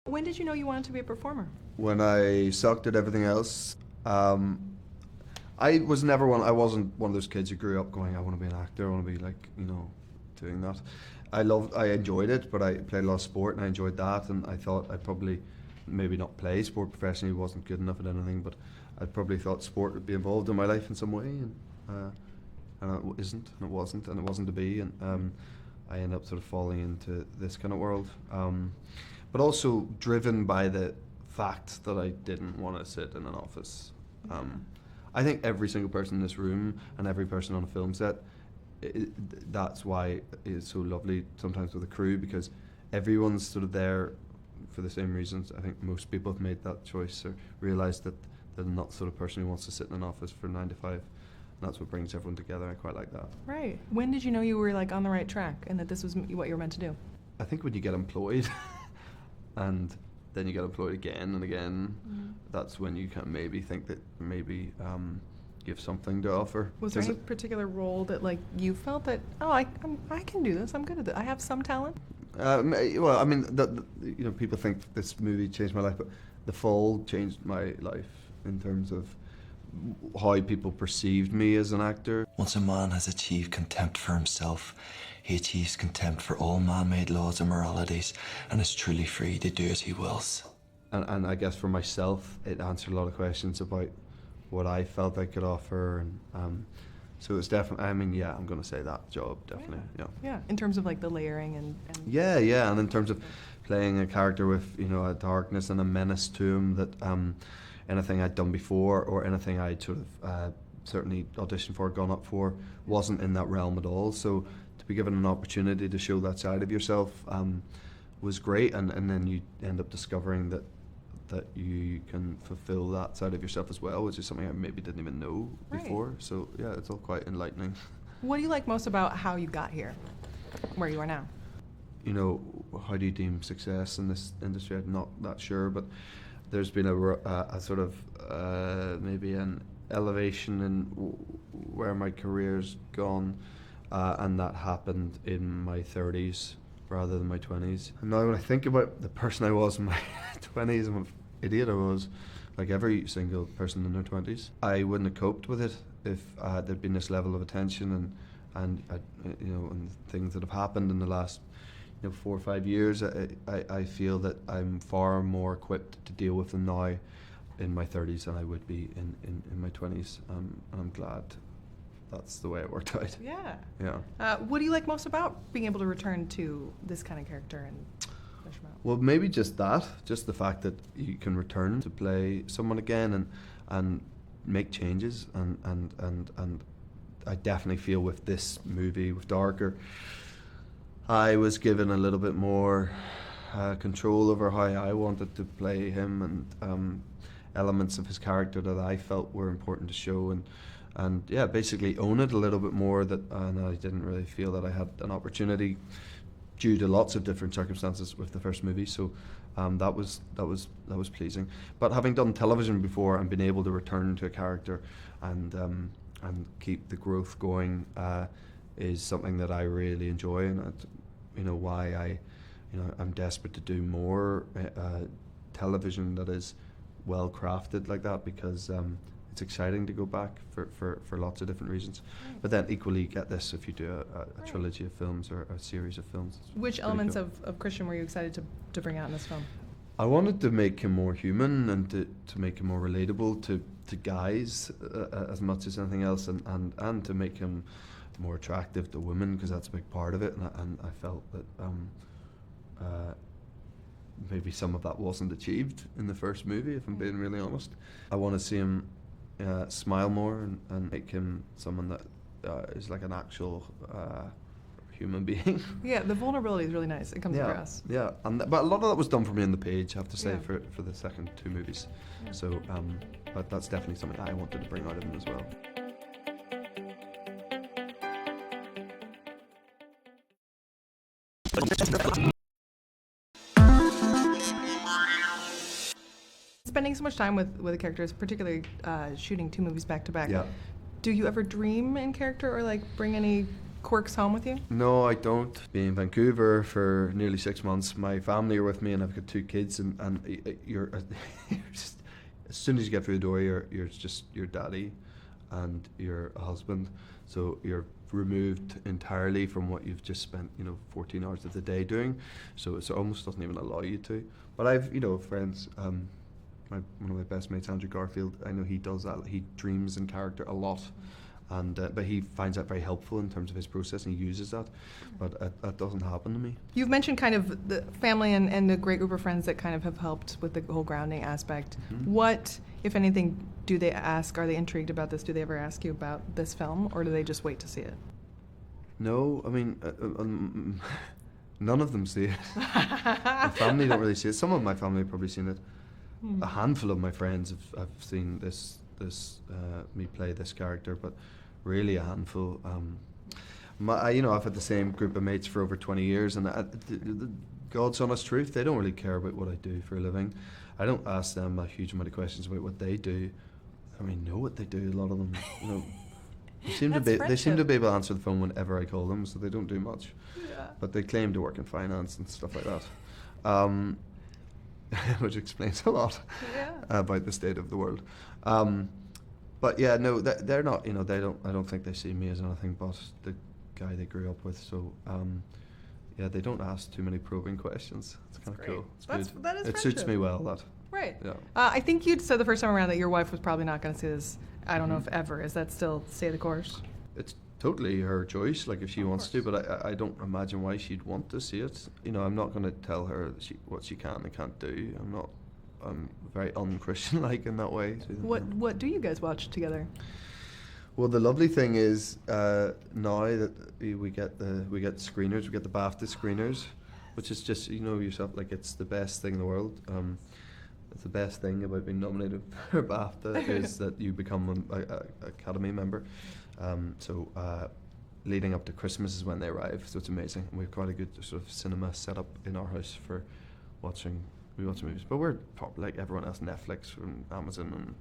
When did you know you wanted to be a performer? When I sucked at everything else, I was never one. I wasn't one of those kids who grew up going, "I want to be an actor. I want to be like, doing that." I enjoyed it, but I played a lot of sport and I enjoyed that. And I thought I'd probably maybe not play sport professionally. Wasn't good enough at anything, but I probably thought sport would be involved in my life in some way, and it isn't, and it wasn't to be. And I ended up sort of falling into this kind of world, but also driven by the fact that I didn't want to sit in an office. I think every single person in this room and every person on a film set, that's why it's so lovely sometimes with a crew, because everyone's sort of there for the same reasons. I think most people have made that choice or realised that they're not the sort of person who wants to sit in an office for 9 to 5. And that's what brings everyone together. I quite like that. Right. When did you know you were like on the right track and that this was what you were meant to do? I think when you get employed and then you get employed again and again, that's when you can maybe think that maybe you have something to offer. Was there any particular role that like you felt that, oh, I can do this, I'm good at it, I have some talent? Well, I mean, people think this movie changed my life, but The Fall changed my life in terms of how people perceived me as an actor. Once a man has achieved contempt for himself, he achieves contempt for all man-made laws and moralities, and is truly free to do as he wills. And I guess for myself, it answered a lot of questions about what I felt I could offer, and so it's definitely, I mean, yeah, I'm going to say that job, definitely, Yeah, in terms of like the layering and Yeah, and in terms of playing a character with, a darkness and a menace to him that anything I'd done before or anything I'd sort of certainly auditioned for, gone up for, wasn't in that realm at all. So to be given an opportunity to show that side of yourself was great, and then you end up discovering that you can fulfill that side of yourself as well, which is something I maybe didn't even know before. So yeah, it's all quite enlightening. What do you like most about how you got here, where you are now? How do you deem success in this industry? I'm not that sure, but there's been a sort of maybe an elevation in where my career's gone, and that happened in my 30s rather than my 20s. And now when I think about the person I was in my 20s, I'm an idiot I was, like every single person in their 20s. I wouldn't have coped with it if there'd been this level of attention and things that have happened in the last 4 or 5 years. I feel that I'm far more equipped to deal with them now in my 30s than I would be in my 20s, and I'm glad that's the way it worked out. Yeah. What do you like most about being able to return to this kind of character and flesh him out? Well, maybe just the fact that you can return to play someone again and make changes, and I definitely feel with this movie, with Darker, I was given a little bit more control over how I wanted to play him, and elements of his character that I felt were important to show, and yeah, basically own it a little bit more. And I didn't really feel that I had an opportunity due to lots of different circumstances with the first movie. So that was pleasing. But having done television before and been able to return to a character and keep the growth going is something that I really enjoy, and why I'm desperate to do more television that is well crafted like that, because it's exciting to go back for lots of different reasons. But then equally you get this if you do a trilogy of films or a series of films. Which elements of Christian were you excited to bring out in this film? I wanted to make him more human and to make him more relatable to guys as much as anything else, and to make him more attractive to women, because that's a big part of it, and I felt that maybe some of that wasn't achieved in the first movie, if I'm being really honest. I want to see him smile more and make him someone that is like an actual human being. Yeah, the vulnerability is really nice. It comes across. Yeah, but a lot of that was done for me on the page, I have to say, for the second 2 movies. So, but that's definitely something that I wanted to bring out of him as well. Spending so much time with the characters, particularly shooting 2 movies back to back. Yeah. Do you ever dream in character or like bring any Cork's home with you? No, I don't. Being in Vancouver for nearly 6 months, my family are with me, and I've got 2 kids, and you're, you're just, as soon as you get through the door, you're just your daddy, and you're a husband, so you're removed entirely from what you've just spent 14 hours of the day doing, so it almost doesn't even allow you to. But I've friends, one of my best mates, Andrew Garfield, I know he does that. He dreams in character a lot, and but he finds that very helpful in terms of his process, and he uses that, but that doesn't happen to me. You've mentioned kind of the family and the great group of friends that kind of have helped with the whole grounding aspect. Mm-hmm. What, if anything, do they ask? Are they intrigued about this? Do they ever ask you about this film, or do they just wait to see it? No, I mean, none of them see it. My family don't really see it. Some of my family have probably seen it. A handful of my friends have seen this me play this character, but really a handful. I've had the same group of mates for over 20 years, and the God's honest truth, they don't really care about what I do for a living. I don't ask them a huge amount of questions about what they do. I mean, know what they do. A lot of them, they seem to be able to answer the phone whenever I call them, so they don't do much. Yeah. But they claim to work in finance and stuff like that, which explains a lot about the state of the world. But yeah, no, they're not. They don't. I don't think they see me as anything but the guy they grew up with. So yeah, they don't ask too many probing questions. It's kind of cool. It's good. That is it suits me well. That. Right. Yeah. I think you'd said the first time around that your wife was probably not going to see this. I don't know if ever. Is that still stay the course? It's totally her choice, like if she wants to, but I don't imagine why she'd want to see it. I'm not going to tell her what she can and can't do. I'm very un-Christian-like in that way. What do you guys watch together? Well, the lovely thing is now that we get screeners, we get the BAFTA screeners, which is just yourself, like it's the best thing in the world. It's the best thing about being nominated for BAFTA is that you become an Academy member. So leading up to Christmas is when they arrive, so it's amazing. We have quite a good sort of cinema set up in our house for watching. We watch movies, but we're like everyone else, Netflix and Amazon, and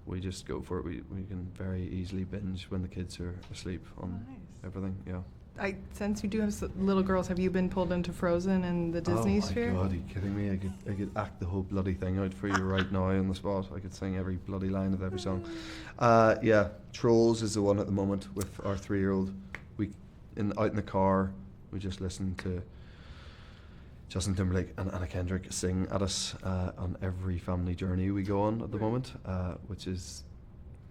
we just go for it. We can very easily binge when the kids are asleep on everything. Yeah. Since you do have little girls, have you been pulled into Frozen and the Disney sphere? Oh my God, are you kidding me? I could act the whole bloody thing out for you right now on the spot. I could sing every bloody line of every song. Yeah, Trolls is the one at the moment with our 3-year-old. Out in the car, we just listen to Justin Timberlake and Anna Kendrick sing at us on every family journey we go on at the moment, which is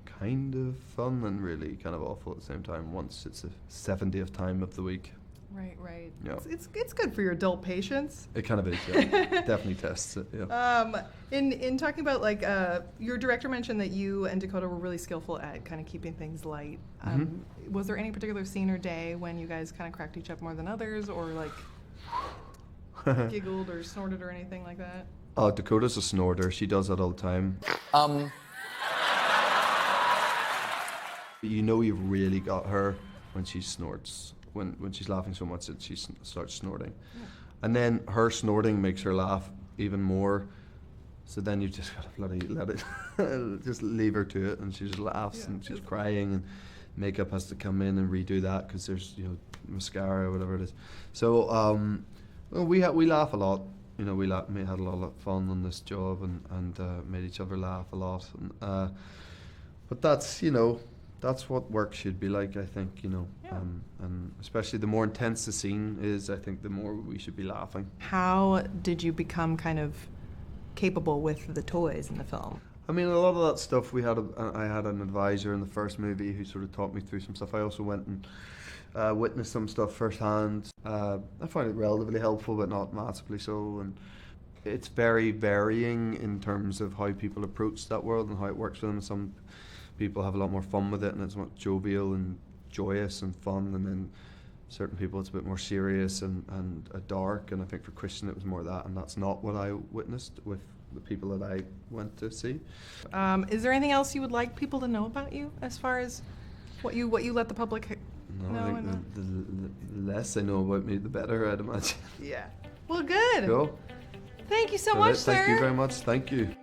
kind of fun and really kind of awful at the same time once it's the 70th time of the week. Right. Yeah. It's good for your adult patience. It kind of is, yeah. Definitely tests it, yeah. In talking about, like, your director mentioned that you and Dakota were really skillful at kind of keeping things light. Was there any particular scene or day when you guys kind of cracked each up more than others, or, like, giggled or snorted or anything like that? Oh, Dakota's a snorter. She does that all the time. You've really got her when she snorts. When she's laughing so much that she starts snorting. Yeah. And then her snorting makes her laugh even more. So then you just gotta bloody let it, just leave her to it, and she just laughs and she's crying, and makeup has to come in and redo that because there's mascara or whatever it is. So we laugh a lot. We had a lot of fun on this job and made each other laugh a lot. And, but that's what work should be like, I think, and especially the more intense the scene is, I think the more we should be laughing. How did you become kind of capable with the toys in the film? I mean, a lot of that stuff I had an advisor in the first movie who sort of taught me through some stuff. I also went and witnessed some stuff firsthand. I find it relatively helpful, but not massively so. And it's very varying in terms of how people approach that world and how it works for them. Some people have a lot more fun with it, and it's much jovial and joyous and fun, and then certain people it's a bit more serious and dark, and I think for Christian it was more that, and that's not what I witnessed with the people that I went to see. Is there anything else you would like people to know about you as far as what you let the public know? I think the less they know about me, the better, I'd imagine. Yeah. Well, good. Cool. Thank you so much, sir. Thank you very much. Thank you.